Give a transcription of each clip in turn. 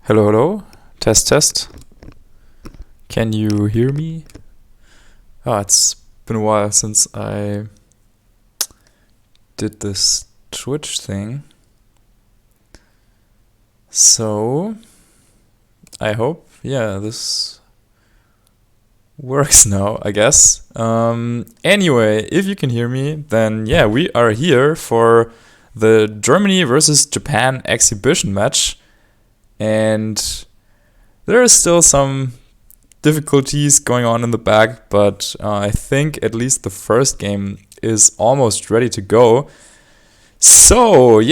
Hello, hello. Test, test. Can you hear me? It's been a while since I did this Twitch thing. So, I hope, this works now, I guess. Anyway, if you can hear me, then we are here for the Germany versus Japan exhibition match. And there are still some difficulties going on in the back, but I think at least the first game is almost ready to go. So,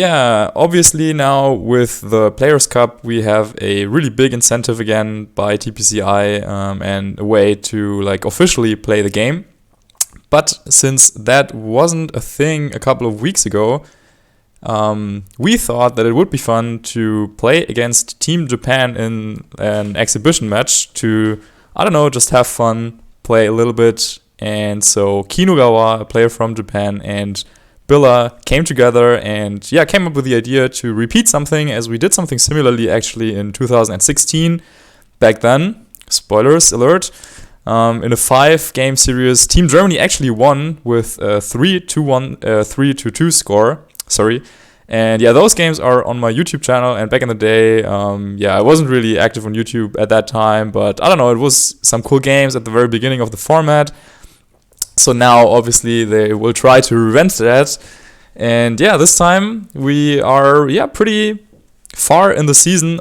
obviously now with the Players' Cup, we have a really big incentive again by TPCI and a way to officially play the game. But since that wasn't a thing a couple of weeks ago, we thought that it would be fun to play against Team Japan in an exhibition match to, just have fun, play a little bit. And so Kinugawa, a player from Japan, and Billa came together and came up with the idea to repeat something, as we did something similarly actually in 2016. Back then, spoilers alert, in a 5-game series, Team Germany actually won with a 3-2 score. Sorry. And those games are on my YouTube channel. And back in the day, I wasn't really active on YouTube at that time, but it was some cool games at the very beginning of the format. So now, obviously, they will try to revenge that. And this time we are, pretty far in the season,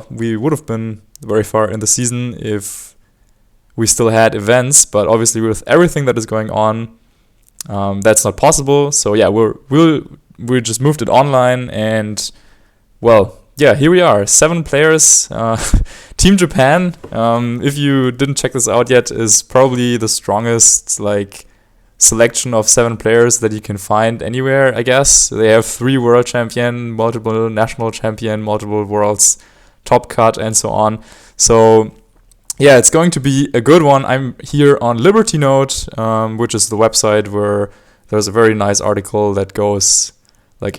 we would have been very far in the season if we still had events. But obviously, with everything that is going on, that's not possible. So we just moved it online, and here we are, 7 players. Team Japan, if you didn't check this out yet, is probably the strongest selection of 7 players that you can find anywhere, I guess. They have 3 world champion, multiple national champion, multiple worlds top cut, and so on. So it's going to be a good one. I'm here on Liberty Note, which is the website where there's a very nice article that goes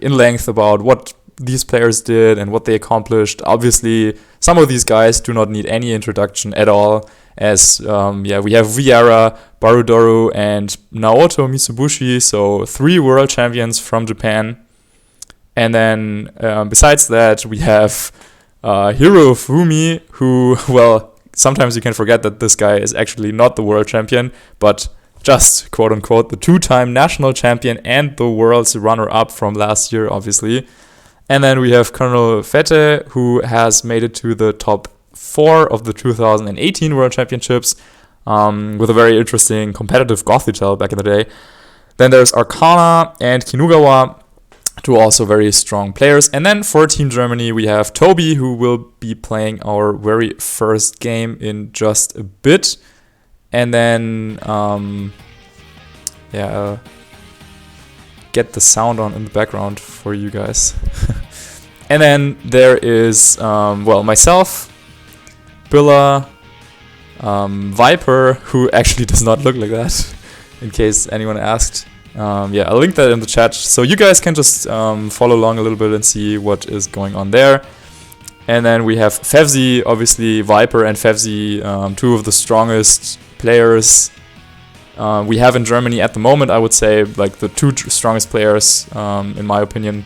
in length about what these players did and what they accomplished. Obviously, some of these guys do not need any introduction at all, as we have Vieira, Barudoru, and Naoto Mitsubishi, so 3 world champions from Japan. And then besides that, we have Hiro Fumi, who, sometimes you can forget that this guy is actually not the world champion, but just, quote-unquote, the 2-time national champion and the world's runner-up from last year, obviously. And then we have Colonel Fete, who has made it to the top 4 of the 2018 World Championships, with a very interesting competitive Gothitelle back in the day. Then there's Arcana and Kinugawa, 2 also very strong players. And then for Team Germany, we have Toby, who will be playing our very first game in just a bit. And then, get the sound on in the background for you guys. And then there is, myself, Billa, Viper, who actually does not look like that, in case anyone asked. I'll link that in the chat, so you guys can just follow along a little bit and see what is going on there. And then we have Fevzi, obviously Viper and Fevzi, 2 of the strongest players we have in Germany at the moment. I would say the 2 strongest players, in my opinion.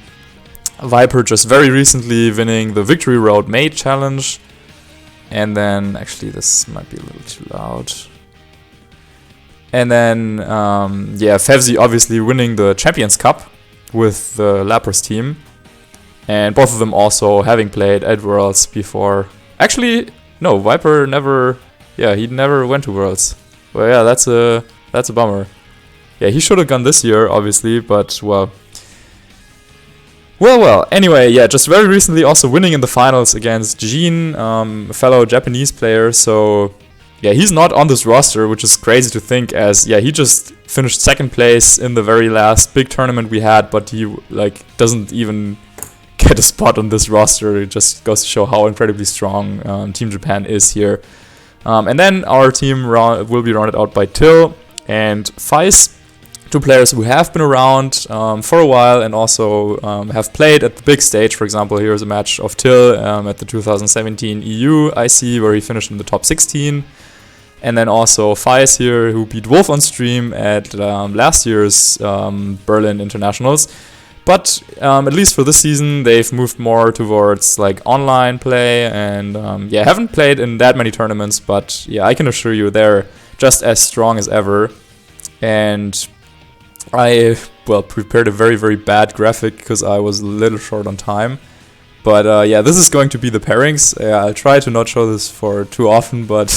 Viper just very recently winning the Victory Road Mate Challenge. And then, actually this might be a little too loud. And then, Fevzi obviously winning the Champions Cup with the Lapras team. And both of them also having played at Worlds before. Actually, no, Viper never, he never went to Worlds. Well, that's a bummer. He should have gone this year, obviously, but well. Anyway, just very recently also winning in the finals against Jin, a fellow Japanese player. So, he's not on this roster, which is crazy to think, as, he just finished 2nd place in the very last big tournament we had, but he, doesn't even get a spot on this roster. It just goes to show how incredibly strong Team Japan is here. And then our team will be rounded out by Till and Feis, two players who have been around for a while and also have played at the big stage. For example, here's a match of Till at the 2017 EU IC where he finished in the top 16. And then also Faiz here, who beat Wolf on stream at last year's Berlin Internationals. But at least for this season, they've moved more towards like online play and haven't played in that many tournaments. But yeah, I can assure you they're just as strong as ever. And I, prepared a very, very bad graphic because I was a little short on time. But yeah, this is going to be the pairings. I'll try to not show this for too often, but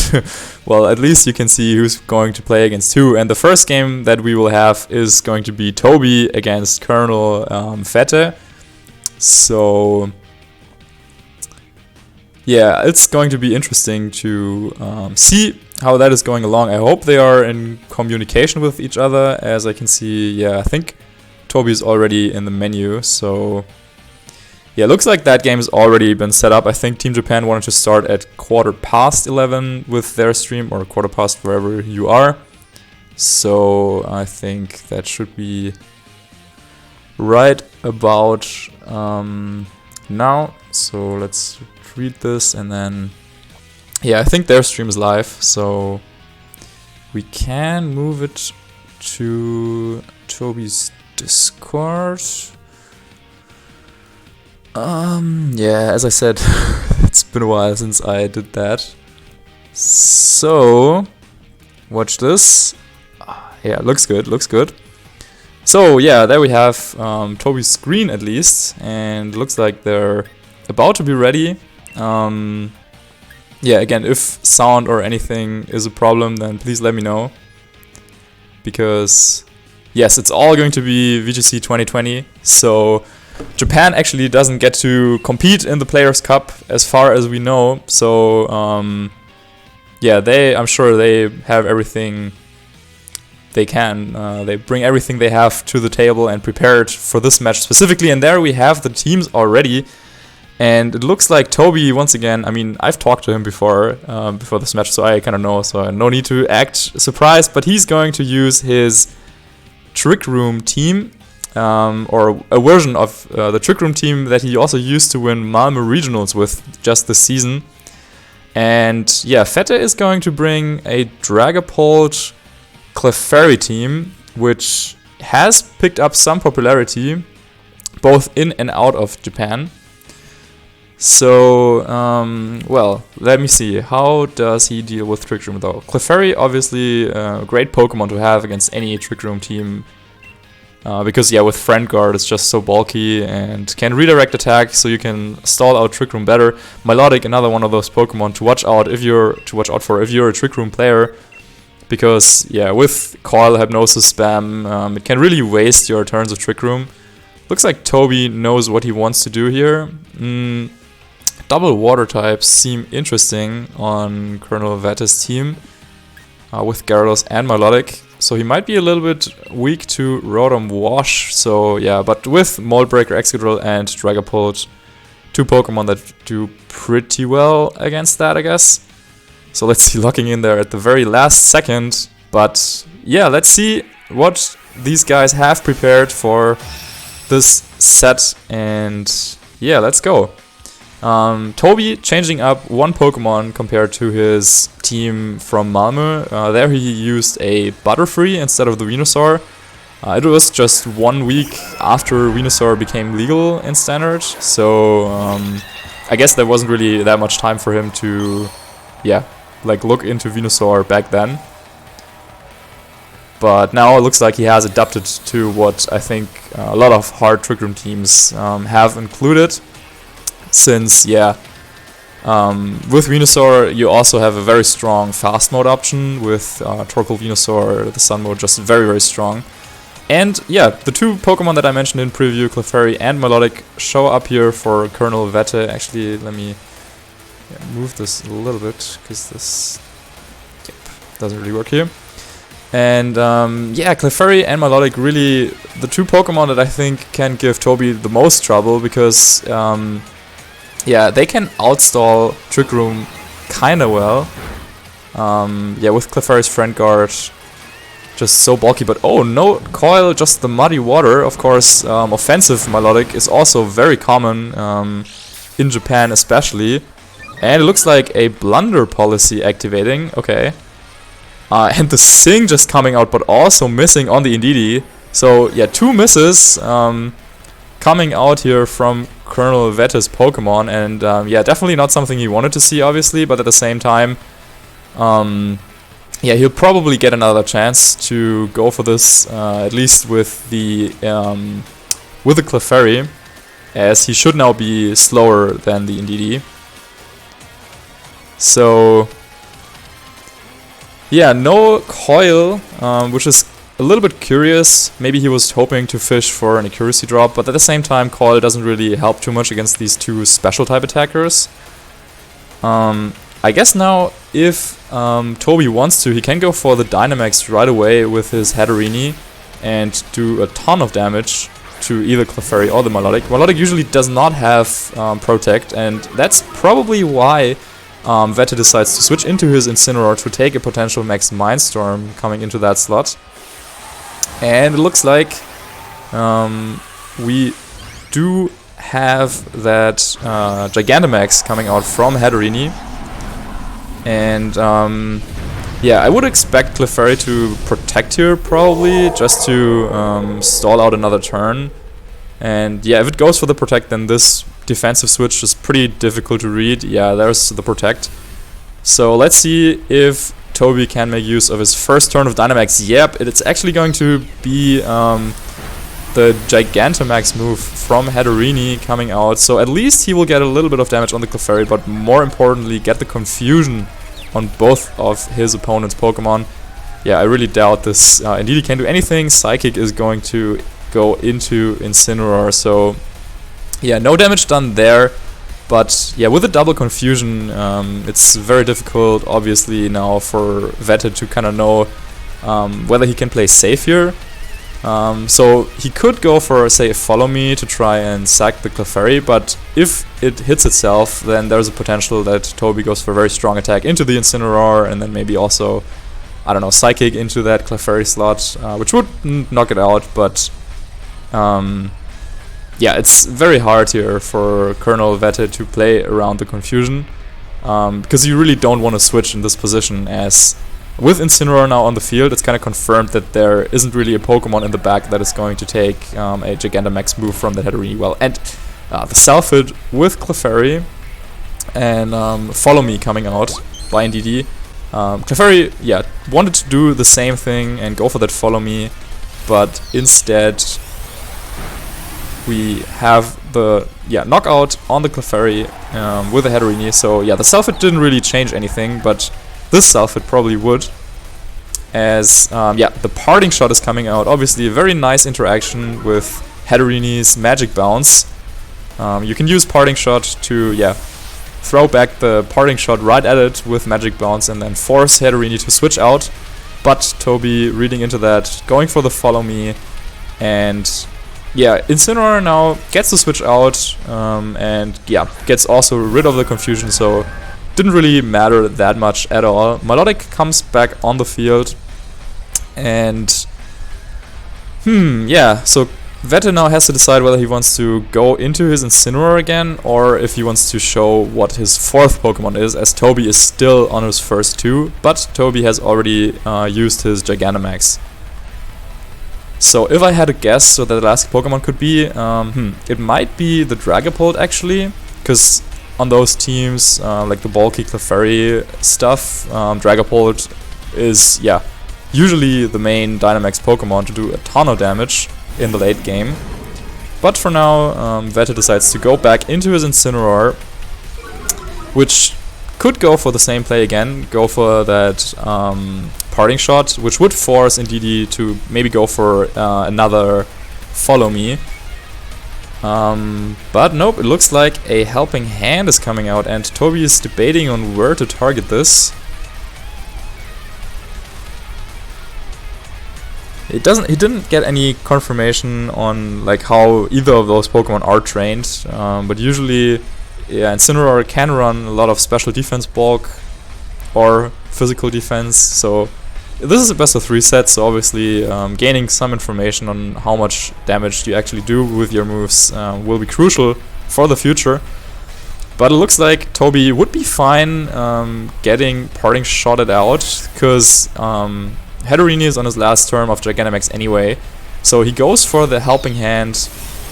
well, at least you can see who's going to play against who. And the first game that we will have is going to be Toby against Colonel Fette. So yeah, it's going to be interesting to see how that is going along. I hope they are in communication with each other. As I can see, yeah, I think Toby's already in the menu, so yeah, looks like that game has already been set up. I think Team Japan wanted to start at 11:15 with their stream, or 15:15 wherever you are. So I think that should be right about now. So let's read this and then, yeah, I think their stream is live. So we can move it to Toby's Discord. Yeah, as I said, it's been a while since I did that. So, watch this. Yeah, looks good, looks good. So, yeah, there we have Toby's screen at least. And looks like they're about to be ready. Yeah, again, if sound or anything is a problem, then please let me know. Because, yes, it's all going to be VGC 2020. So Japan actually doesn't get to compete in the Players' Cup as far as we know. So yeah, I'm sure they have everything they can. They bring everything they have to the table and prepared for this match specifically. And there we have the teams already. And it looks like Toby, once again, I mean, I've talked to him before this match, so I kind of know, so no need to act surprised. But he's going to use his Trick Room team. Or a version of the Trick Room team that he also used to win Malmö Regionals with just this season. And yeah, Fette is going to bring a Dragapult Clefairy team, which has picked up some popularity, both in and out of Japan. So, well, let me see. How does he deal with Trick Room though? Clefairy, obviously, a great Pokemon to have against any Trick Room team. Because yeah, with Friend Guard it's just so bulky and can redirect attack, so you can stall out Trick Room better. Milotic, another one of those Pokemon to watch out if you're a Trick Room player, because yeah, with Coil, Hypnosis, Spam, it can really waste your turns of Trick Room. Looks like Toby knows what he wants to do here. Double Water types seem interesting on Colonel Vette's team with Gyarados and Milotic. So he might be a little bit weak to Rotom Wash. So yeah, but with Mold Breaker, Excadrill, and Dragapult, two Pokemon that do pretty well against that, I guess. So let's see, locking in there at the very last second. But yeah, let's see what these guys have prepared for this set. And yeah, let's go. Toby changing up one Pokemon compared to his team from Malmö. There he used a Butterfree instead of the Venusaur. It was just 1 week after Venusaur became legal in Standard, so I guess there wasn't really that much time for him to, yeah, like look into Venusaur back then. But now it looks like he has adapted to what I think a lot of hard Trick Room teams have included. Since, yeah, with Venusaur you also have a very strong fast mode option with Torkoal Venusaur, the Sun mode, just very, very strong. And yeah, the two Pokemon that I mentioned in preview, Clefairy and Milotic, show up here for Colonel Vette. Actually, let me move this a little bit, because this doesn't really work here. And yeah, Clefairy and Milotic, really the two Pokemon that I think can give Toby the most trouble, because yeah, they can outstall Trick Room kinda well. Yeah, with Clefairy's Friend Guard, just so bulky. But oh, no coil, just the muddy water. Of course, offensive melodic is also very common in Japan especially. And it looks like a blunder policy activating. Okay. And the Sing just coming out, but also missing on the Indeedee. So yeah, 2 misses coming out here from Colonel Vette's Pokemon. And yeah, definitely not something he wanted to see, obviously. But at the same time, yeah, he'll probably get another chance to go for this, at least with the Clefairy, as he should now be slower than the Indeedee. So yeah, no coil, which is a little bit curious. Maybe he was hoping to fish for an accuracy drop, but at the same time, coil doesn't really help too much against these 2 special type attackers. I guess now, if Toby wants to, he can go for the Dynamax right away with his Hatterene and do a ton of damage to either Clefairy or the Melodic. Melodic usually does not have Protect, and that's probably why Vette decides to switch into his Incineroar to take a potential Max Mindstorm coming into that slot. And it looks like we do have that Gigantamax coming out from Hatterene. And yeah, I would expect Clefairy to protect here probably, just to stall out another turn. And yeah, if it goes for the protect, then this defensive switch is pretty difficult to read. Yeah, there's the protect. So let's see if Toby can make use of his first turn of Dynamax. Yep, it's actually going to be the Gigantamax move from Hatterene coming out. So at least he will get a little bit of damage on the Clefairy, but more importantly, get the confusion on both of his opponent's Pokemon. Yeah, I really doubt this. Indeed, he can't do anything. Psychic is going to go into Incineroar, so yeah, no damage done there. But yeah, with a double confusion, it's very difficult, obviously, now for Vette to kind of know whether he can play safe here. So he could go for, say, Follow Me to try and sack the Clefairy, but if it hits itself, then there's a potential that Toby goes for a very strong attack into the Incineroar, and then maybe also, I don't know, Psychic into that Clefairy slot, which would knock it out, but yeah, it's very hard here for Colonel Vette to play around the confusion, because you really don't want to switch in this position, as with Incineroar now on the field, it's kind of confirmed that there isn't really a Pokemon in the back that is going to take a Gigantamax move from the Hatterene. Well, and the Self-Hit with Clefairy and Follow Me coming out by Indeedee. Clefairy, yeah, wanted to do the same thing and go for that Follow Me, but instead we have the knockout on the Clefairy with the Hatterene. So yeah, the Self-Hit didn't really change anything, but this Self-Hit probably would, as yeah, the Parting Shot is coming out. Obviously a very nice interaction with Hatterene's Magic Bounce. You can use Parting Shot to throw back the Parting Shot right at it with Magic Bounce and then force Hatterene to switch out. But Toby reading into that, going for the Follow Me, and yeah, Incineroar now gets to switch out and yeah, gets also rid of the confusion, so didn't really matter that much at all. Melodic comes back on the field, and yeah, so Vette now has to decide whether he wants to go into his Incineroar again, or if he wants to show what his 4th Pokemon is, as Toby is still on his first 2, but Toby has already used his Gigantamax. So if I had a guess, so that the last Pokemon could be, it might be the Dragapult actually, because on those teams, like the bulky Clefairy stuff, Dragapult is, usually the main Dynamax Pokemon to do a ton of damage in the late game. But for now, Vette decides to go back into his Incineroar, which could go for the same play again, go for that Parting Shot, which would force Indeedee to maybe go for another Follow Me. But nope, it looks like a Helping Hand is coming out, and Toby is debating on where to target this. He didn't get any confirmation on like how either of those Pokemon are trained, but usually, Incineroar can run a lot of special defense bulk or physical defense, so this is a best of 3 set, so obviously gaining some information on how much damage you actually do with your moves will be crucial for the future. But it looks like Toby would be fine getting Parting Shotted out, because Hatterene is on his last turn of Gigantamax anyway. So he goes for the Helping Hand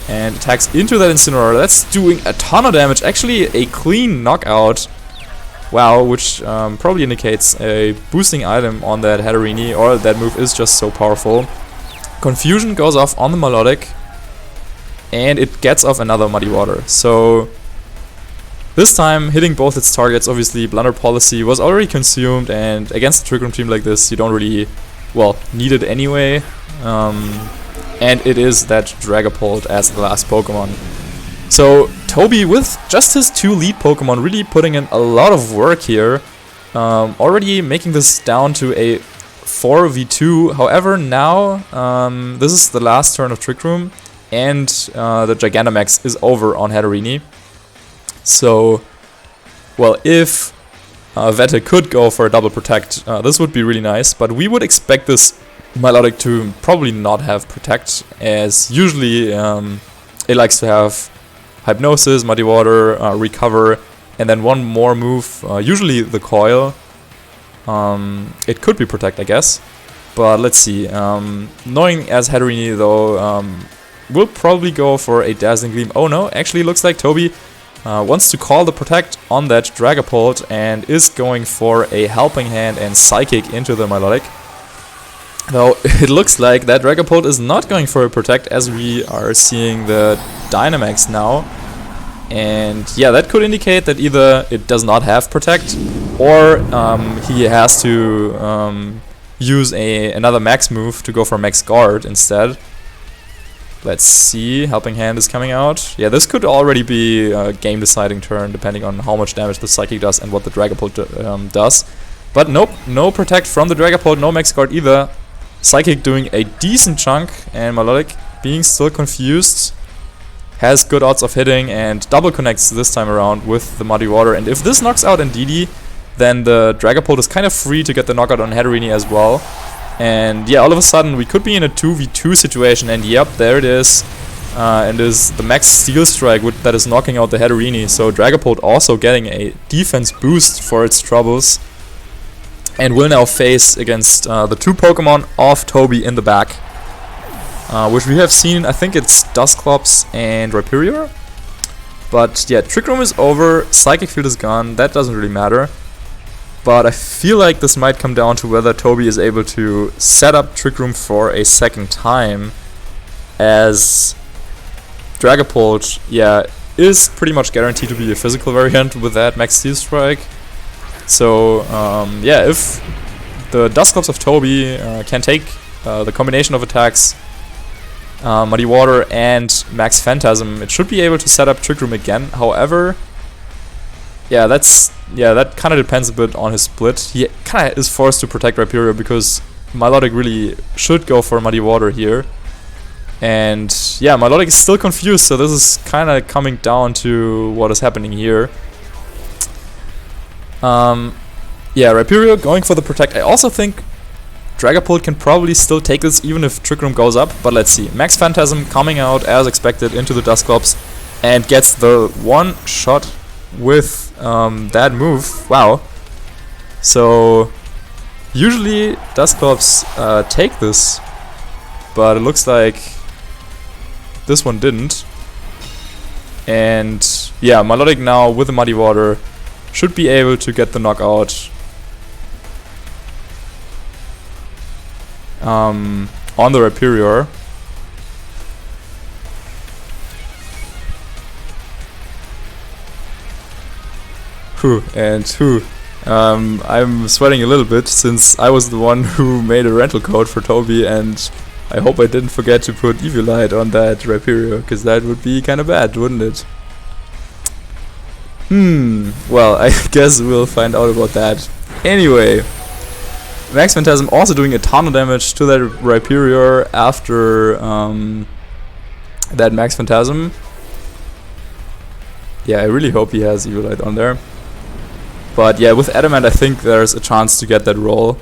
and attacks into that Incineroar. That's doing a ton of damage, actually a clean knockout. Wow, which probably indicates a boosting item on that Hatterene, or that move is just so powerful. Confusion goes off on the Melodic, and it gets off another Muddy Water. So this time, hitting both its targets, obviously Blunder Policy was already consumed, and against a Trick Room team like this, you don't really, well, need it anyway. And it is that Dragapult as the last Pokemon. So Toby, with just his 2 lead Pokemon, really putting in a lot of work here. Already making this down to a 4v2. However, now this is the last turn of Trick Room, and the Gigantamax is over on Hatterene. So, well, if Vete could go for a double protect, this would be really nice, but we would expect this Milotic to probably not have protect, as usually it likes to have Hypnosis, Muddy Water, Recover, and then one more move, usually the Coil. It could be protect, I guess, but let's see. Knowing as Hatterene though, we'll probably go for a Dazzling Gleam. Oh no, actually looks like Toby wants to call the protect on that Dragapult and is going for a Helping Hand and Psychic into the Milotic. Though it looks like that Dragapult is not going for a protect, as we are seeing the Dynamax now. And yeah, that could indicate that either it does not have protect, or he has to use another max move to go for max guard instead. Let's see, Helping Hand is coming out. Yeah, this could already be a game deciding turn, depending on how much damage the Psychic does and what the Dragapult does. But nope, no protect from the Dragapult, no max guard either. Psychic doing a decent chunk, and Melodic being still confused. Has good odds of hitting and double connects this time around with the Muddy Water. And if this knocks out Indeedee, then the Dragapult is kind of free to get the knockout on Hatterene as well. And yeah, all of a sudden we could be in a 2v2 situation, and yep, there it is. And is the max Steel Strike that is knocking out the Hatterene. So Dragapult also getting a defense boost for its troubles, and will now face against the 2 Pokemon of Toby in the back, which we have seen. I think it's Dusclops and Rhyperior. But yeah, Trick Room is over, Psychic Field is gone, that doesn't really matter. But I feel like this might come down to whether Toby is able to set up Trick Room for a second time, as Dragapult, yeah, is pretty much guaranteed to be a physical variant with that Max Steel Strike. So, yeah, if the Dusclops of Toby can take the combination of attacks, Muddy Water and Max Phantasm, it should be able to set up Trick Room again. However, yeah, that kind of depends a bit on his split. He kind of is forced to protect Rhyperior, because Milotic really should go for Muddy Water here. And yeah, Milotic is still confused, so this is kind of coming down to what is happening here. Yeah, Rhyperior going for the protect. I also think Dragapult can probably still take this even if Trick Room goes up, but let's see. Max Phantasm coming out as expected into the Dusclops and gets the one shot with that move. Wow. So usually Dusclops take this, but it looks like this one didn't. And yeah, Milotic now with the Muddy Water should be able to get the knockout on the Rhyperior. I'm sweating a little bit, since I was the one who made a rental code for Toby, and I hope I didn't forget to put Eviolite on that Rhyperior, because that would be kind of bad, wouldn't it? Well, I guess we'll find out about that. Anyway, Max Phantasm also doing a ton of damage to that Rhyperior after that Max Phantasm. Yeah, I really hope he has Eviolite on there. But yeah, with Adamant I think there's a chance to get that roll.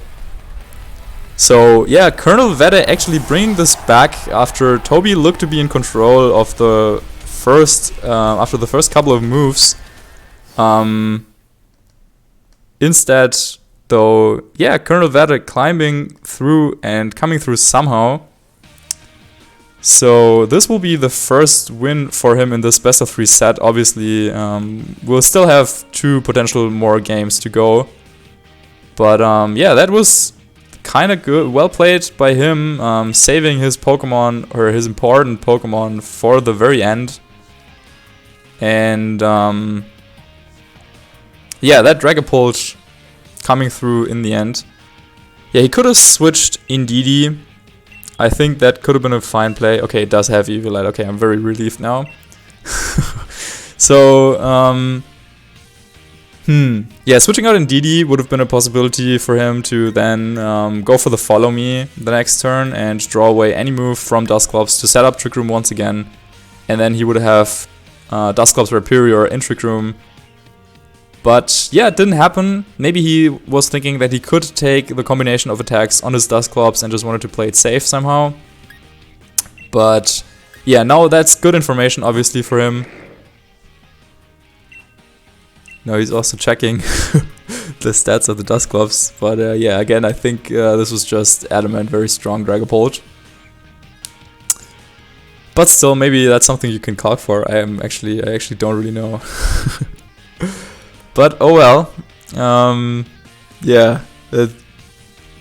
So yeah, Colonel Vette actually bringing this back after Toby looked to be in control of the first after the first couple of moves. Instead, though, yeah, Colonel Vette climbing through and coming through somehow. So this will be the first win for him in this best of 3 set. Obviously, we'll still have 2 potential more games to go. But yeah, that was kind of good, well played by him, saving his Pokemon, or his important Pokemon, for the very end. And yeah, that Dragapult coming through in the end. Yeah, he could have switched Indeedee. I think that could have been a fine play. Okay, it does have Eviolite. Okay, I'm very relieved now. So, yeah, switching out Indeedee would have been a possibility for him to then go for the Follow Me the next turn and draw away any move from Dusclops to set up Trick Room once again. And then he would have Dusclops Rhyperior in Trick Room. But yeah, it didn't happen. Maybe he was thinking that he could take the combination of attacks on his Dusclops and just wanted to play it safe somehow. But yeah, now that's good information obviously for him. Now he's also checking the stats of the Dusclops. But yeah, again, I think this was just adamant, very strong Dragapult. But still, maybe that's something you can calc for. I actually don't really know. But oh well. Yeah, that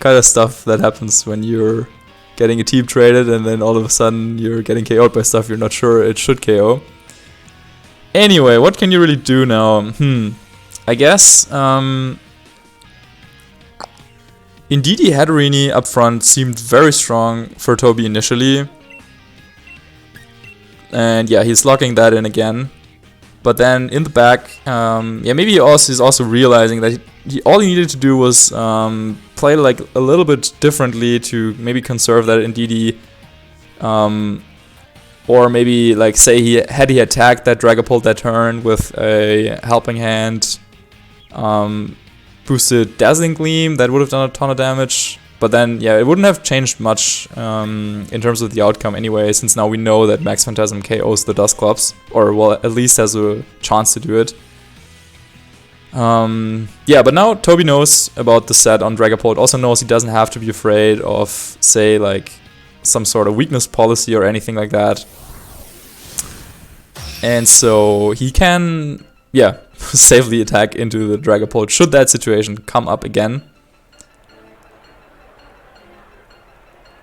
kind of stuff that happens when you're getting a team traded and then all of a sudden you're getting KO'd by stuff you're not sure it should KO. Anyway, what can you really do now? I guess Indeedee Hatterini up front seemed very strong for Toby initially. And yeah, he's locking that in again. But then in the back, yeah, maybe he's also realizing that all he needed to do was play like a little bit differently to maybe conserve that Indeedee. Or maybe like say he attacked that Dragapult that turn with a Helping Hand, boosted Dazzling Gleam, that would have done a ton of damage. But then, yeah, it wouldn't have changed much in terms of the outcome anyway, since now we know that Max Phantasm KOs the Dusclops, or well, at least has a chance to do it. Yeah, but now Toby knows about the set on Dragapult, also knows he doesn't have to be afraid of, say, like, some sort of weakness policy or anything like that. And so he can, yeah, safely attack into the Dragapult should that situation come up again.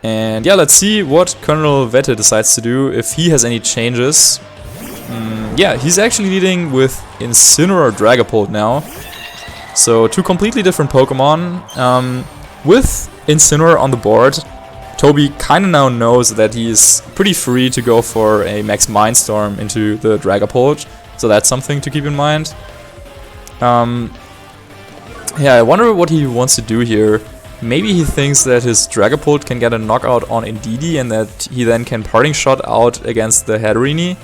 And yeah, let's see what Colonel Vette decides to do, if he has any changes. Yeah, he's actually leading with Incineroar Dragapult now. So 2 completely different Pokemon. With Incineroar on the board, Toby kind of now knows that he's pretty free to go for a Max Mindstorm into the Dragapult. So that's something to keep in mind. Yeah, I wonder what he wants to do here. Maybe he thinks that his Dragapult can get a knockout on Indeedee and that he then can Parting Shot out against the Hatterini.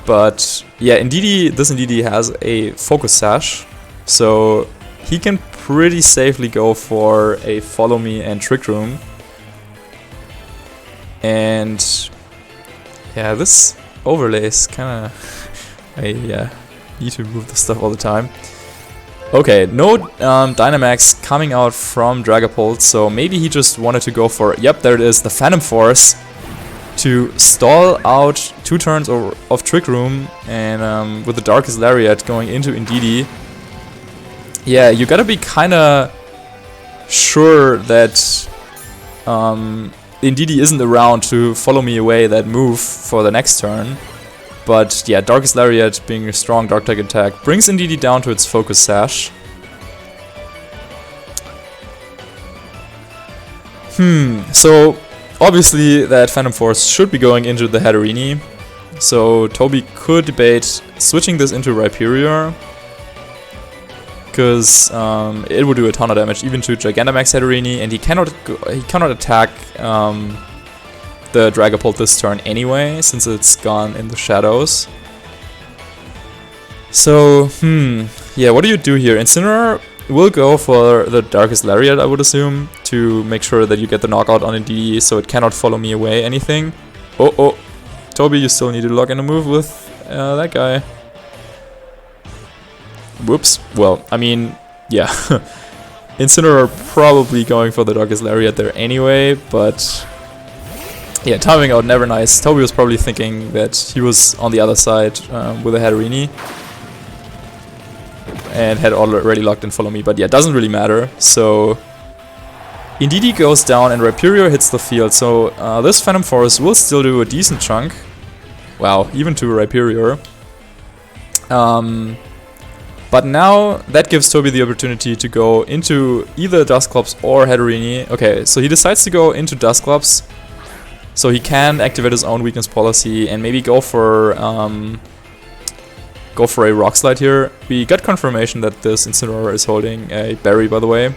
But yeah, this Indeedee has a Focus Sash, so he can pretty safely go for a Follow Me and Trick Room. And yeah, this overlay is kinda... I need to move this stuff all the time. Okay, no Dynamax coming out from Dragapult, so maybe he just wanted to go for, yep, there it is, the Phantom Force, to stall out 2 turns of Trick Room, and with the Darkest Lariat going into Indeedee. Yeah, you gotta be kinda sure that Indeedee isn't around to Follow Me away that move for the next turn. But yeah, Darkest Lariat being a strong Dark type attack brings Indeedee down to its Focus Sash. So obviously that Phantom Force should be going into the Hatterini. So Toby could debate switching this into Rhyperior, because it would do a ton of damage even to Gigantamax Hatterini, and he cannot attack the Dragapult this turn anyway, since it's gone in the shadows. So, yeah, what do you do here? Incineroar will go for the Darkest Lariat, I would assume, to make sure that you get the knockout on Indeedee so it cannot follow me away anything. Oh, Toby, you still need to lock in a move with that guy. Whoops. Well, I mean, yeah. Incineroar probably going for the Darkest Lariat there anyway, but yeah, timing out never nice. Toby was probably thinking that he was on the other side with a Hatterini and had already locked in Follow Me, but yeah, doesn't really matter. So Indeedee goes down and Rhyperior hits the field, so this Phantom Force will still do a decent chunk. Wow, even to Rhyperior. But now that gives Toby the opportunity to go into either Dusclops or Hatterini. Okay, so he decides to go into Dusclops, so he can activate his own weakness policy and maybe go for a Rock Slide here. We got confirmation that this Incineroar is holding a Berry, by the way.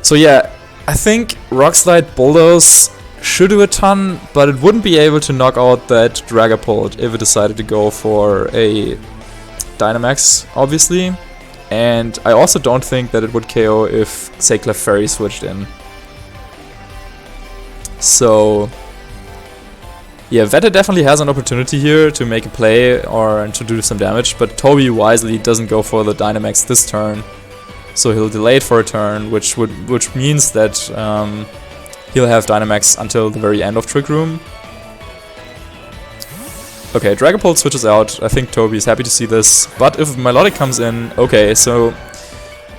So yeah, I think Rock Slide Bulldoze should do a ton, but it wouldn't be able to knock out that Dragapult if it decided to go for a Dynamax, obviously. And I also don't think that it would KO if, say, Clefairy switched in. So yeah, Veta definitely has an opportunity here to make a play or to do some damage, but Toby wisely doesn't go for the Dynamax this turn. So he'll delay it for a turn, which means that he'll have Dynamax until the very end of Trick Room. Okay, Dragapult switches out. I think Toby is happy to see this. But if Milotic comes in, okay, so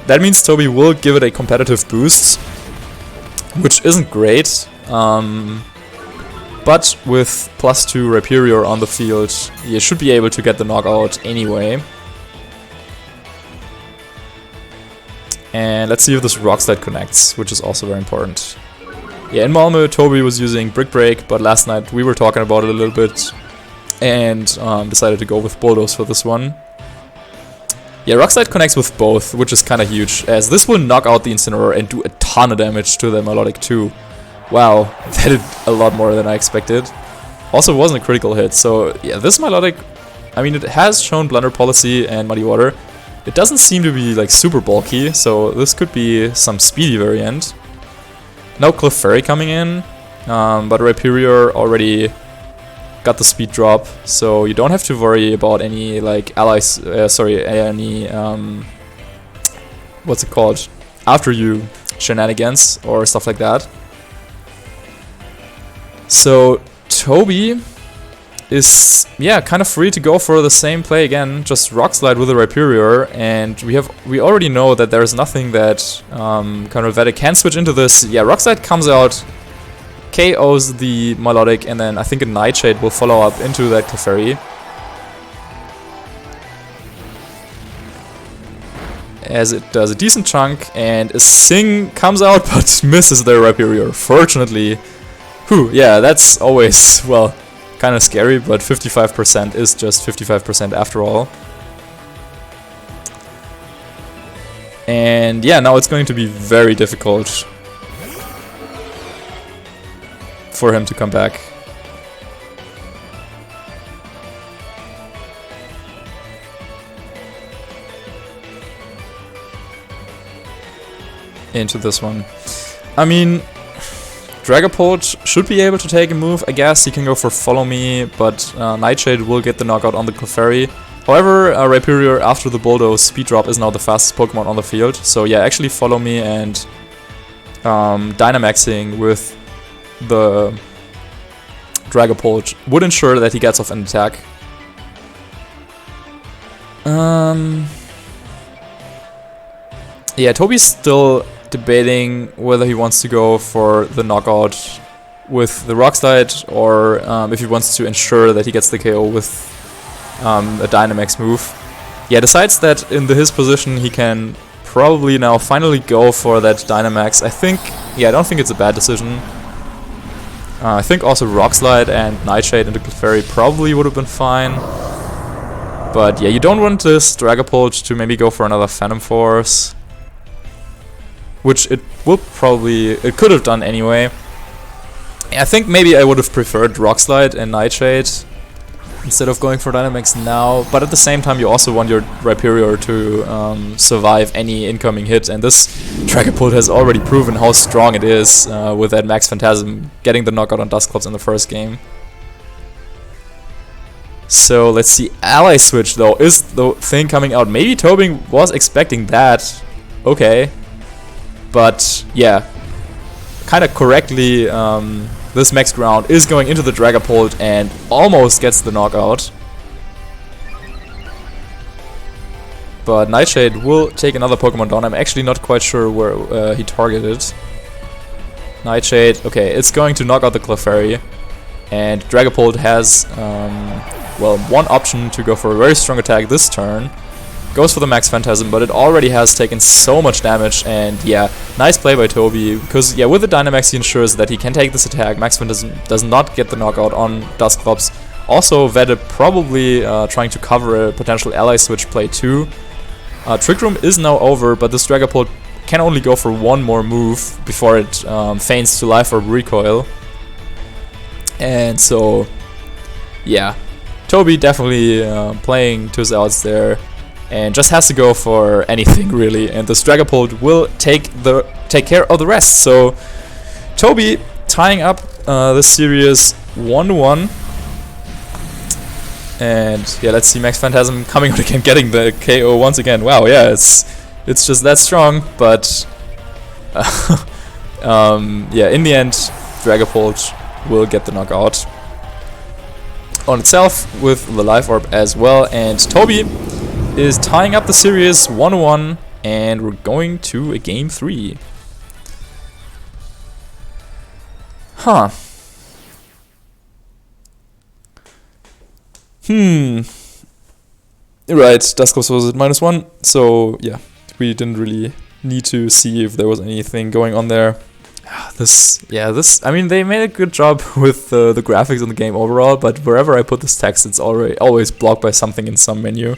that means Toby will give it a competitive boost, which isn't great. But with +2 Rhyperior on the field, you should be able to get the knockout anyway. And let's see if this Rock Slide connects, which is also very important. Yeah, in Malmö, Toby was using Brick Break, but last night we were talking about it a little bit and decided to go with Bulldoze for this one. Yeah, Rock Slide connects with both, which is kind of huge, as this will knock out the Incineroar and do a ton of damage to the Milotic too. Wow, that did a lot more than I expected. Also, it wasn't a critical hit, so yeah, this Milotic, I mean, it has shown Blunder Policy and Muddy Water. It doesn't seem to be like super bulky, so this could be some speedy variant. No Clefairy coming in, but Rhyperior already got the speed drop, so you don't have to worry about any like allies, what's it called, after you shenanigans or stuff like that. So Toby is, yeah, kind of free to go for the same play again, just Rock Slide with a Rhyperior, and we already know that there is nothing that kind of Veta can switch into this. Yeah, Rock Slide comes out, KOs the Milotic, and then I think a Nightshade will follow up into that Clefairy. As it does a decent chunk, and a Sing comes out but misses their Rhyperior, fortunately. Whew, yeah, that's always, well, kind of scary, but 55% is just 55% after all. And yeah, now it's going to be very difficult for him to come back. Into this one. I mean, Dragapult should be able to take a move, I guess. He can go for Follow Me, but Nightshade will get the knockout on the Clefairy. However, Rhyperior after the Bulldoze speed drop is now the fastest Pokemon on the field. So yeah, actually Follow Me and Dynamaxing with the Dragapult would ensure that he gets off an attack. Yeah, Toby's still debating whether he wants to go for the knockout with the Rock Slide or if he wants to ensure that he gets the KO with a Dynamax move. Yeah, decides that in his position he can probably now finally go for that Dynamax. I don't think it's a bad decision. I think also Rock Slide and Nightshade into Clefairy probably would have been fine. But yeah, you don't want this Dragapult to maybe go for another Phantom Force, which it could have done anyway. I think maybe I would have preferred Rock Slide and Nightshade instead of going for Dynamax now. But at the same time, you also want your Rhyperior to survive any incoming hit. And this Dragapult has already proven how strong it is with that Max Phantasm getting the knockout on Dusclops in the first game. So let's see, Ally Switch though is the thing coming out. Maybe Toby was expecting that. Okay. But yeah, kind of correctly, this Max Ground is going into the Dragapult and almost gets the knockout. But Nightshade will take another Pokemon down. I'm actually not quite sure where he targeted. Nightshade, okay, it's going to knock out the Clefairy. And Dragapult has, well, one option to go for a very strong attack this turn. Goes for the Max Phantasm, but it already has taken so much damage, and yeah, nice play by Toby, because yeah, with the Dynamax he ensures that he can take this attack. Max Phantasm does not get the knockout on Dusclops. Also, Vette probably trying to cover a potential Ally Switch play too. Trick Room is now over, but this Dragapult can only go for one more move before it feigns to Life Orb Recoil. And so, yeah, Toby definitely playing to his outs there. And just has to go for anything really, and the Dragapult will take care of the rest. So Toby tying up this series 1-1, and yeah, let's see Max Phantasm coming out again, getting the KO once again. Wow, yeah, it's just that strong, but yeah, in the end, Dragapult will get the knockout on itself with the Life Orb as well, and Toby is tying up the series 1-1, and we're going to a game 3. Huh. Right, Dusclops was at -1, so yeah, we didn't really need to see if there was anything going on there. I mean, they made a good job with the graphics in the game overall, but wherever I put this text, it's always blocked by something in some menu.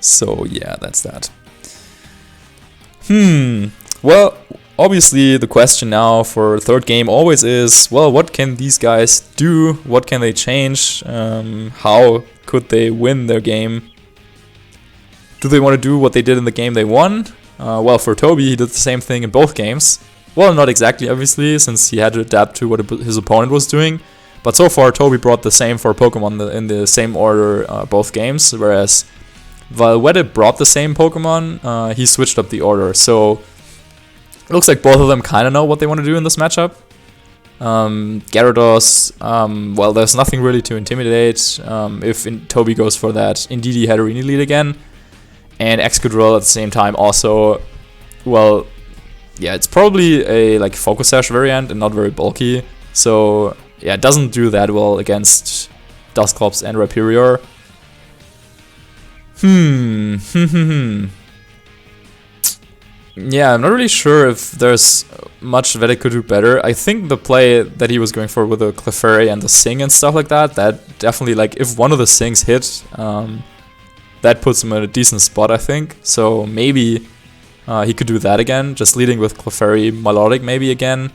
So yeah, that's that. Well, obviously the question now for the third game always is, well, what can these guys do? What can they change? How could they win their game? Do they want to do what they did in the game they won? Well, for Toby, he did the same thing in both games. Well, not exactly, obviously, since he had to adapt to what his opponent was doing. But so far, Toby brought the same for Pokemon in the same order both games, whereas while Vette brought the same Pokemon, he switched up the order. So it looks like both of them kind of know what they want to do in this matchup. Gyarados, well, there's nothing really to intimidate if Toby goes for that Indeedee Hatterene lead again. And Excadrill at the same time also, well, yeah, it's probably a like Focus Sash variant and not very bulky. So yeah, it doesn't do that well against Dusclops and Rhyperior. Yeah, I'm not really sure if there's much Vette could do better. I think the play that he was going for with the Clefairy and the Sing and stuff like that definitely, like, if one of the Sings hit, that puts him in a decent spot, I think. So maybe he could do that again, just leading with Clefairy Melodic maybe again.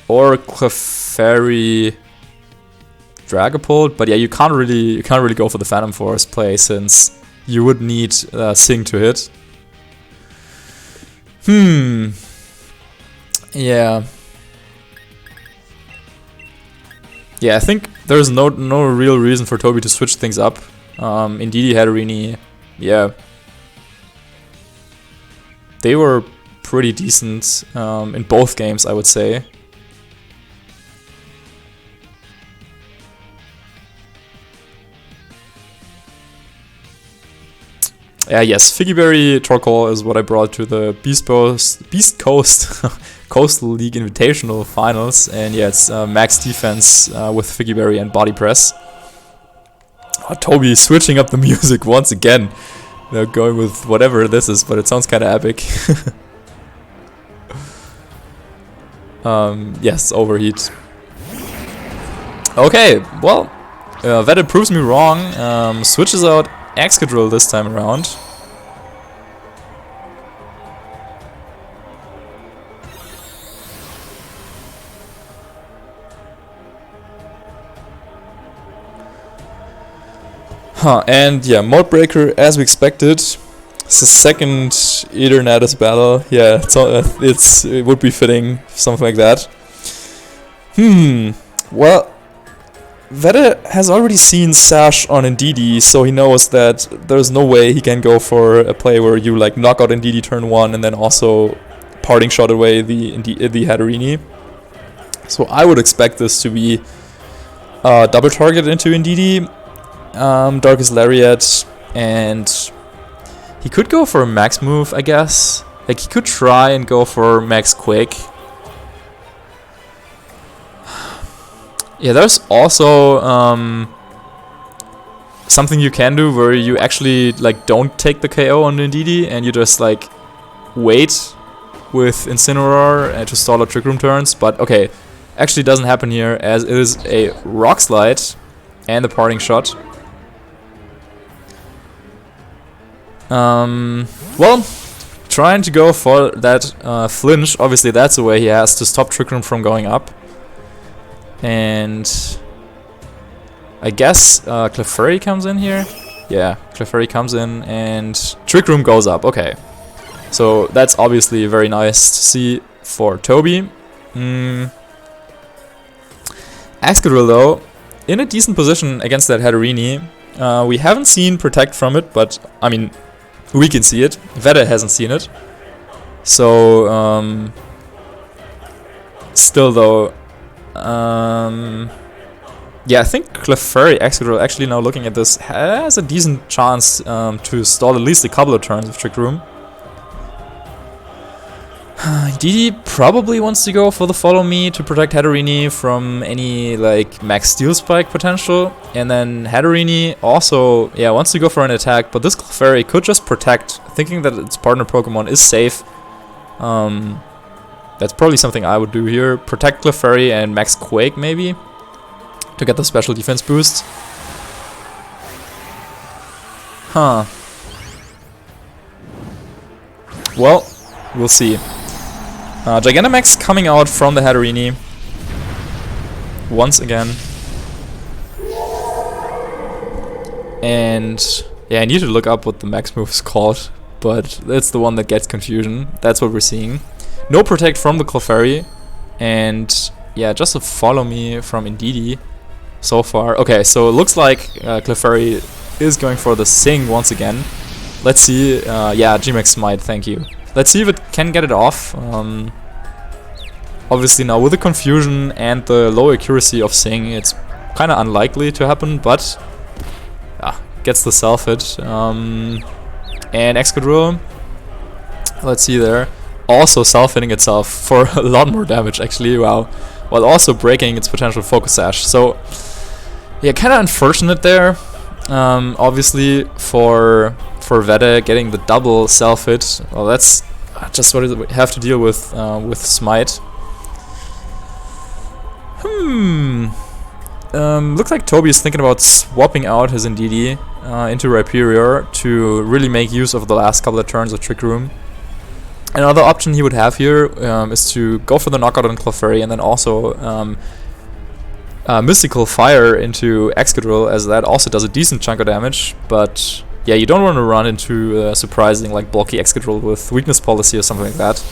Or Clefairy Dragapult, but yeah, you can't really go for the Phantom Force play since you would need Sing to hit. Yeah. Yeah, I think there's no real reason for Toby to switch things up. Indeedee Hatterene, yeah. They were pretty decent in both games, I would say. Yes, Figgyberry Torkoal is what I brought to the Beast Coast Coastal League Invitational Finals, and yeah, it's max defense with Figgyberry and Body Press. Toby switching up the music once again. They're going with whatever this is, but it sounds kind of epic. Yes, Overheat. Okay, well, Vette proves me wrong. Switches out Excadrill this time around. And yeah, Mode Breaker as we expected. It's the second Eternatus battle. Yeah, it would be fitting, something like that. Well, Vede has already seen Sash on Indeedee, so he knows that there's no way he can go for a play where you like knock out Indeedee turn 1 and then also parting shot away the Hatterini. So I would expect this to be double target into Indeedee, Darkest Lariat, and he could go for a max move, I guess. Like, he could try and go for max Quake. Yeah, there's also something you can do where you actually like don't take the KO on Indeedee and you just like wait with Incineroar to stall out Trick Room turns. But okay, actually doesn't happen here as it is a Rock Slide and the parting shot. Well, trying to go for that flinch. Obviously that's the way he has to stop Trick Room from going up. And I guess Clefairy comes in here. Yeah, Clefairy comes in and Trick Room goes up. Okay, so that's obviously very nice to see for Toby. Excadrill though, in a decent position against that Hatterini. We haven't seen Protect from it, but I mean, we can see it. Vede hasn't seen it. So, still though, yeah, I think Clefairy Excadrill, actually now looking at this, has a decent chance to stall at least a couple of turns of Trick Room. Indeedee probably wants to go for the Follow Me to protect Hatterini from any like max Steel Spike potential. And then Hatterini also, yeah, wants to go for an attack, but this Clefairy could just protect, thinking that its partner Pokemon is safe. That's probably something I would do here. Protect Clefairy and max Quake maybe to get the special defense boost. Huh. Well, we'll see. Gigantamax coming out from the Hatterini once again. And yeah, I need to look up what the max move is called, but it's the one that gets confusion. That's what we're seeing. No Protect from the Clefairy, and yeah, just a Follow Me from Indeedee so far. Okay, so it looks like Clefairy is going for the Sing once again. Let's see. Yeah, Gmax Smite, thank you. Let's see if it can get it off. Obviously now with the confusion and the low accuracy of Sing, it's kind of unlikely to happen, but gets the Self-Hit. And Excadrill, let's see there, also self-hitting itself for a lot more damage actually, wow, while also breaking its potential Focus Sash. So yeah, kind of unfortunate there. Obviously for Vede getting the double self-hit, well, that's just what we have to deal with Smite. Looks like Toby is thinking about swapping out his Indeedee into Rhyperior to really make use of the last couple of turns of Trick Room. Another option he would have here is to go for the knockout on Clefairy and then also Mystical Fire into Excadrill, as that also does a decent chunk of damage. But yeah, you don't want to run into surprising like bulky Excadrill with weakness policy or something like that.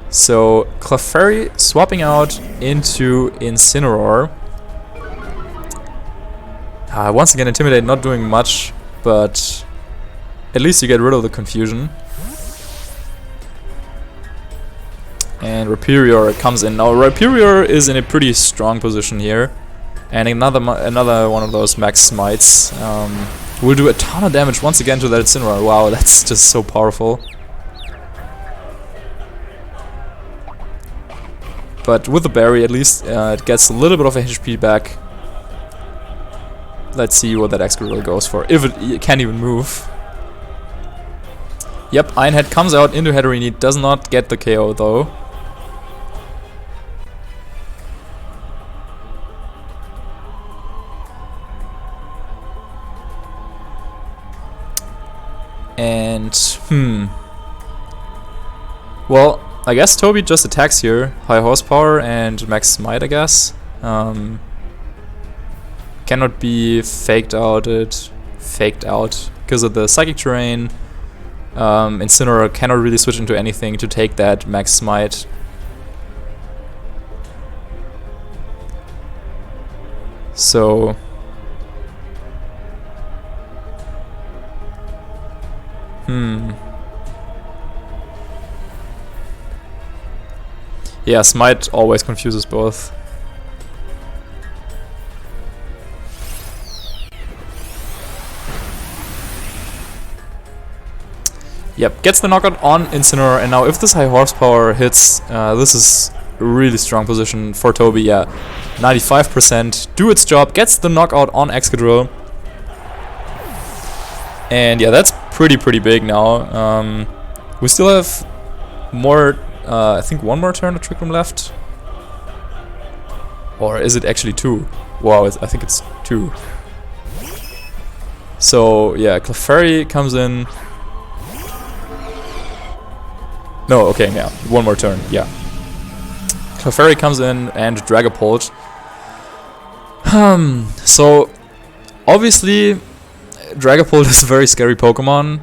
So Clefairy swapping out into Incineroar. Once again, Intimidate not doing much, but at least you get rid of the confusion. And Rhyperior comes in. Now Rhyperior is in a pretty strong position here. And another one of those max smites will do a ton of damage once again to that Incineroar. Wow, that's just so powerful. But with the berry, at least, it gets a little bit of HP back. Let's see what that Excadrill goes for, if it can even move. Yep, Ironhead comes out into Hatterini, does not get the KO though. And, well, I guess Toby just attacks here. High horsepower and max smite, I guess. cannot be faked out because of the Psychic Terrain. Incineroar cannot really switch into anything to take that Max Smite. So yeah, Smite always confuses both. Yep, gets the knockout on Incineroar, and now if this high horsepower hits, this is a really strong position for Toby. Yeah, 95%, do its job, gets the knockout on Excadrill. And yeah, that's pretty big now. We still have more, I think one more turn of Trick Room left. Or is it actually 2? Wow, I think it's 2. So yeah, Clefairy comes in. No, okay, yeah, one more turn, yeah. Clefairy comes in and Dragapult. So obviously Dragapult is a very scary Pokemon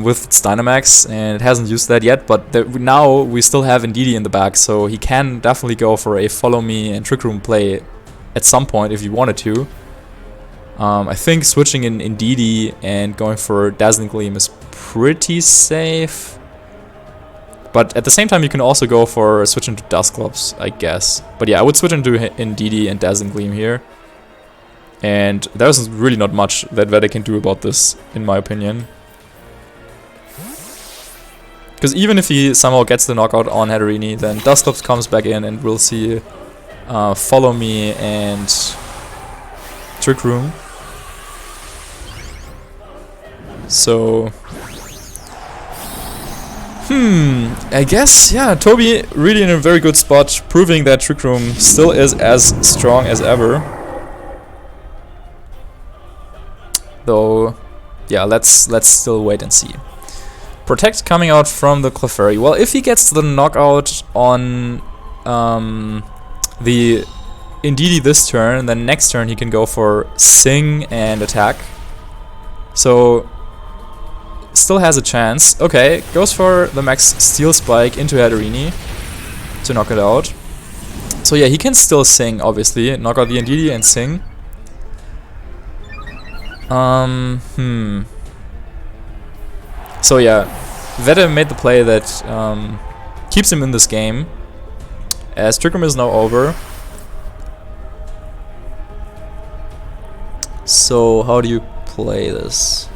with its Dynamax, and it hasn't used that yet, but now we still have Indeedee in the back, so he can definitely go for a Follow Me and Trick Room play at some point if he wanted to. I think switching in Indeedee and going for Dazzling Gleam is pretty safe. But at the same time, you can also go for switch into Dusclops, I guess. But yeah, I would switch into Indeedee and Dazzling Gleam here. And there's really not much that Vede can do about this, in my opinion. Because even if he somehow gets the knockout on Hatterene, then Dusclops comes back in and we'll see Follow Me and Trick Room. So I guess, yeah, Toby really in a very good spot, proving that Trick Room still is as strong as ever. Though, yeah, let's still wait and see. Protect coming out from the Clefairy. Well, if he gets the knockout on the Indeedee this turn, then next turn he can go for Sing and attack. So still has a chance. Okay, goes for the Max Steel Spike into Hatterene to knock it out. So yeah, he can still Sing, obviously. Knock out the Indeedee and Sing. So yeah, Vede made the play that keeps him in this game, as Trick Room is now over. So how do you play this?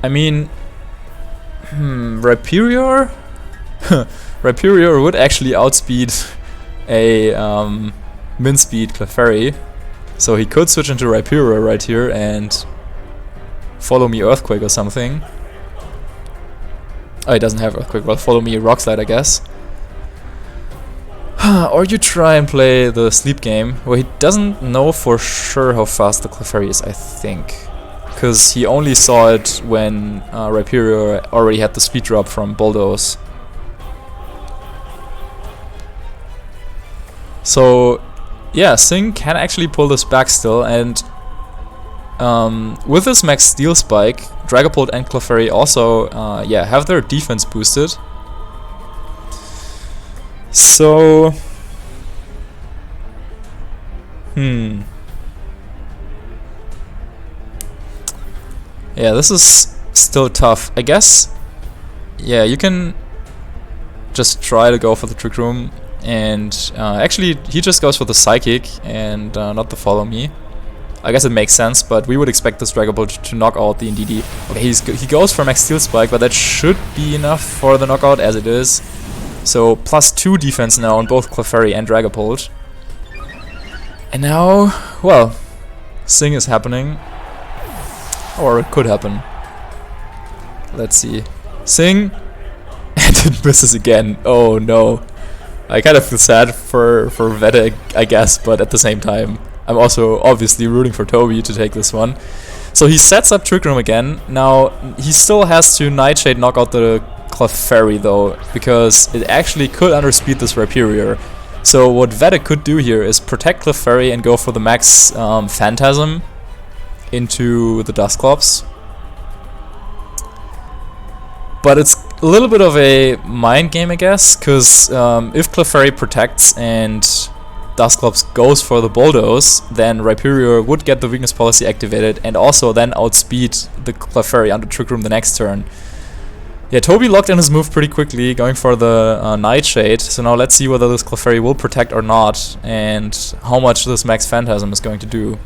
I mean, Rhyperior? Rhyperior would actually outspeed a min speed Clefairy, so he could switch into Rhyperior right here and Follow Me Earthquake or something. Oh, he doesn't have Earthquake, well, Follow Me Rock Slide, I guess. Or you try and play the Sleep game, where he doesn't know for sure how fast the Clefairy is, I think. Because he only saw it when Rhyperior already had the speed drop from Bulldoze. So yeah, Sing can actually pull this back still, and with this Max Steel Spike, Dragapult and Clefairy also yeah, have their defense boosted. So yeah, this is still tough. I guess, yeah, you can just try to go for the Trick Room, and actually he just goes for the Psychic and not the Follow Me. I guess it makes sense, but we would expect this Dragapult to knock out the Indeedee. Okay, he goes for Max Steel Spike, but that should be enough for the knockout as it is. So +2 defense now on both Clefairy and Dragapult. And now, well, Sing is happening. Or it could happen. Let's see. Sing! And it misses again. Oh no. I kind of feel sad for Vede, I guess, but at the same time, I'm also obviously rooting for Toby to take this one. So he sets up Trick Room again. Now, he still has to Nightshade knock out the Clefairy though, because it actually could underspeed this Rhyperior. So what Vede could do here is protect Clefairy and go for the max Phantasm into the Dusclops. But it's a little bit of a mind game, I guess, because if Clefairy protects and Dusclops goes for the Bulldoze, then Rhyperior would get the weakness policy activated and also then outspeed the Clefairy under Trick Room the next turn. Yeah, Toby locked in his move pretty quickly, going for the Nightshade. So now let's see whether this Clefairy will protect or not, and how much this Max Phantasm is going to do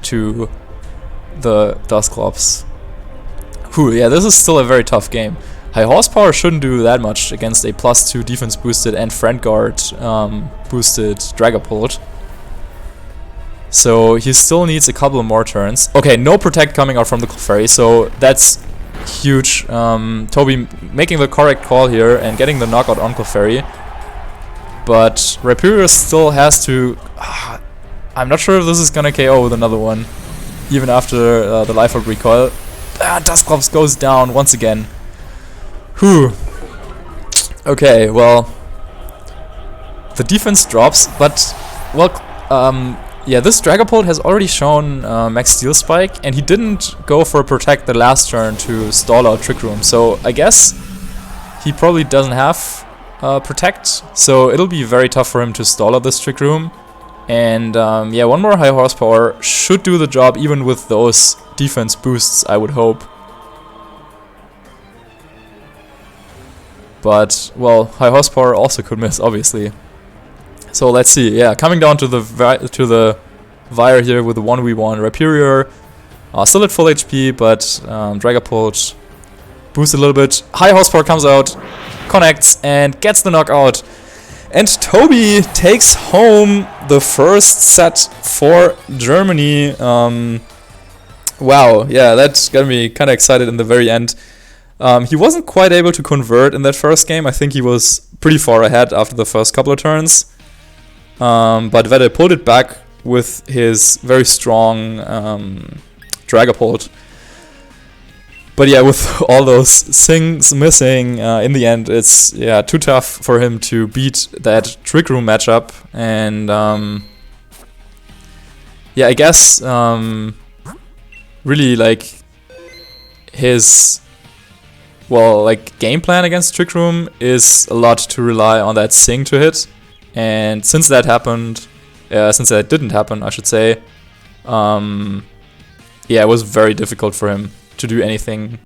to the Dusclops. Whew, yeah, this is still a very tough game. High Horsepower shouldn't do that much against a +2 defense boosted and Friend Guard boosted Dragapult. So he still needs a couple of more turns. Okay, no Protect coming out from the Clefairy, so that's huge. Toby making the correct call here and getting the knockout on Clefairy. But Rhyperior still has to... I'm not sure if this is gonna KO with another one, even after the Life Orb recoil. Dusclops goes down once again. Whew. Okay, well... The defense drops, but... Well, yeah, this Dragapult has already shown Max Steel Spike, and he didn't go for Protect the last turn to stall out Trick Room, so I guess he probably doesn't have Protect, so it'll be very tough for him to stall out this Trick Room. And yeah, one more High Horsepower should do the job, even with those defense boosts, I would hope. But, well, High Horsepower also could miss, obviously. So let's see, yeah, coming down to the Vire here with the 1v1 Rhyperior, still at full HP, but Dragapult boosts a little bit. High Horsepower comes out, connects, and gets the knockout. And Toby takes home the first set for Germany. Wow, yeah, that got me kind of excited in the very end. He wasn't quite able to convert in that first game. I think he was pretty far ahead after the first couple of turns. But Vede pulled it back with his very strong Dragapult. But yeah, with all those things missing, in the end, it's too tough for him to beat that Trick Room matchup. And yeah, I guess really like his game plan against Trick Room is a lot to rely on that Sing to hit. And since that happened, since that didn't happen, I should say, yeah, it was very difficult for him to do anything